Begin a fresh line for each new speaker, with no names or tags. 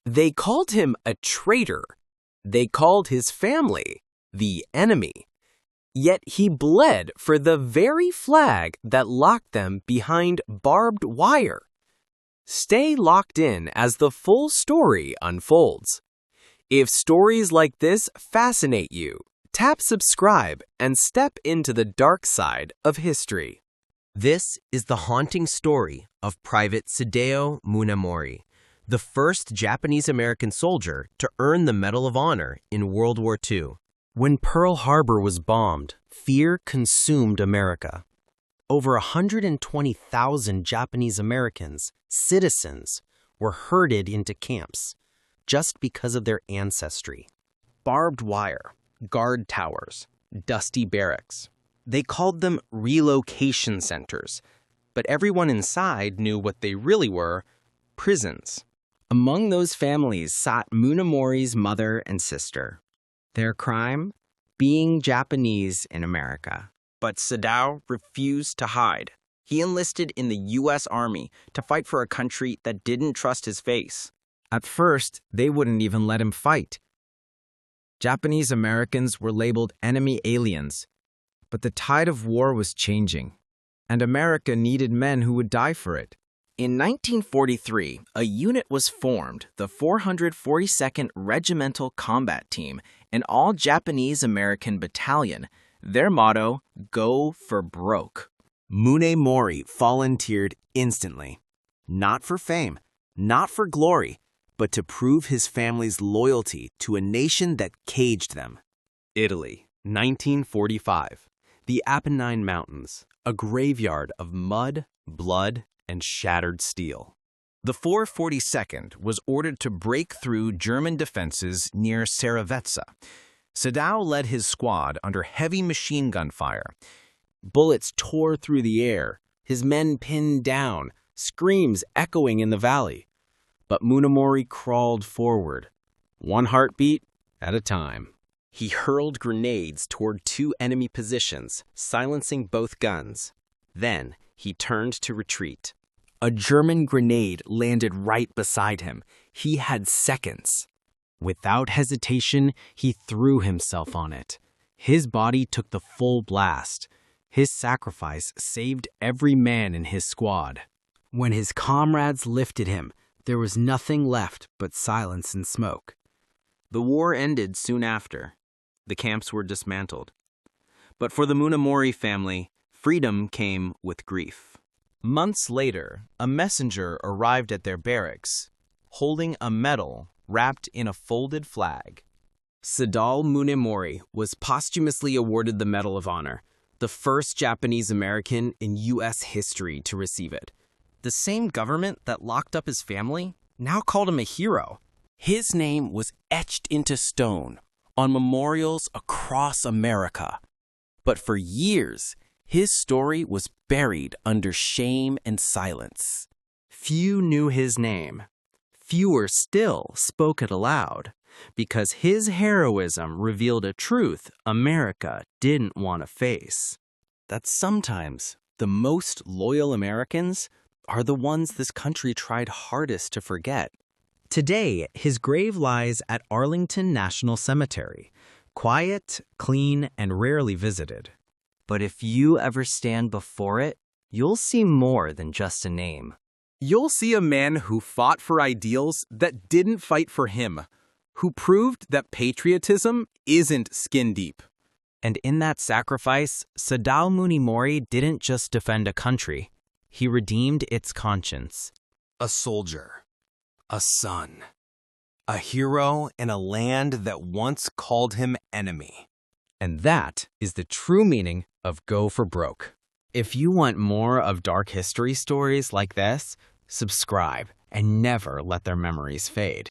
They called him a traitor. They called his family the enemy. Yet he bled for the very flag that locked them behind barbed wire. Stay locked in as the full story unfolds. If stories like this fascinate you, tap subscribe and step into the dark side of history.
This is the haunting story of Private Sadao Munamori, the first Japanese-American soldier to earn the Medal of Honor in World War II.
When Pearl Harbor was bombed, fear consumed America. Over 120,000 Japanese Americans, citizens, were herded into camps just because of their ancestry. Barbed wire, guard towers, dusty barracks. They called them relocation centers, but everyone inside knew what they really were: prisons. Among those families sat Munamori's mother and sister. Their crime? Being Japanese in America. But Sadao refused to hide. He enlisted in the U.S. Army to fight for a country that didn't trust his face. At first, they wouldn't even let him fight. Japanese Americans were labeled enemy aliens, but the tide of war was changing, and America needed men who would die for it. In 1943, a unit was formed, the 442nd Regimental Combat Team, an all-Japanese American battalion. Their motto, "Go for broke." Munamori volunteered instantly. Not for fame, not for glory, but to prove his family's loyalty to a nation that caged them. Italy, 1945. The Apennine Mountains, a graveyard of mud, blood, and shattered steel. The 442nd was ordered to break through German defenses near Saravetsa. Sadao led his squad under heavy machine gun fire. Bullets tore through the air, his men pinned down, screams echoing in the valley. But Munamori crawled forward, one heartbeat at a time. He hurled grenades toward two enemy positions, silencing both guns. Then he turned to retreat. A German grenade landed right beside him. He had seconds. Without hesitation, he threw himself on it. His body took the full blast. His sacrifice saved every man in his squad. When his comrades lifted him, there was nothing left but silence and smoke. The war ended soon after. The camps were dismantled. But for the Munamori family, freedom came with grief. Months later, a messenger arrived at their barracks, holding a medal wrapped in a folded flag. Sadao Munamori was posthumously awarded the Medal of Honor, the first Japanese American in U.S. history to receive it. The same government that locked up his family now called him a hero. His name was etched into stone on memorials across America. But for years, his story was buried under shame and silence. Few knew his name. Fewer still spoke it aloud, because his heroism revealed a truth America didn't want to face. That sometimes the most loyal Americans are the ones this country tried hardest to forget. Today, his grave lies at Arlington National Cemetery, quiet, clean, and rarely visited. But if you ever stand before it, you'll see more than just a name. You'll see a man who fought for ideals that didn't fight for him, who proved that patriotism isn't skin deep. And in that sacrifice, Sadao Munamori didn't just defend a country. He redeemed its conscience. A soldier, a son, a hero in a land that once called him enemy. And that is the true meaning of go for broke. If you want more of dark history stories like this, subscribe and never let their memories fade.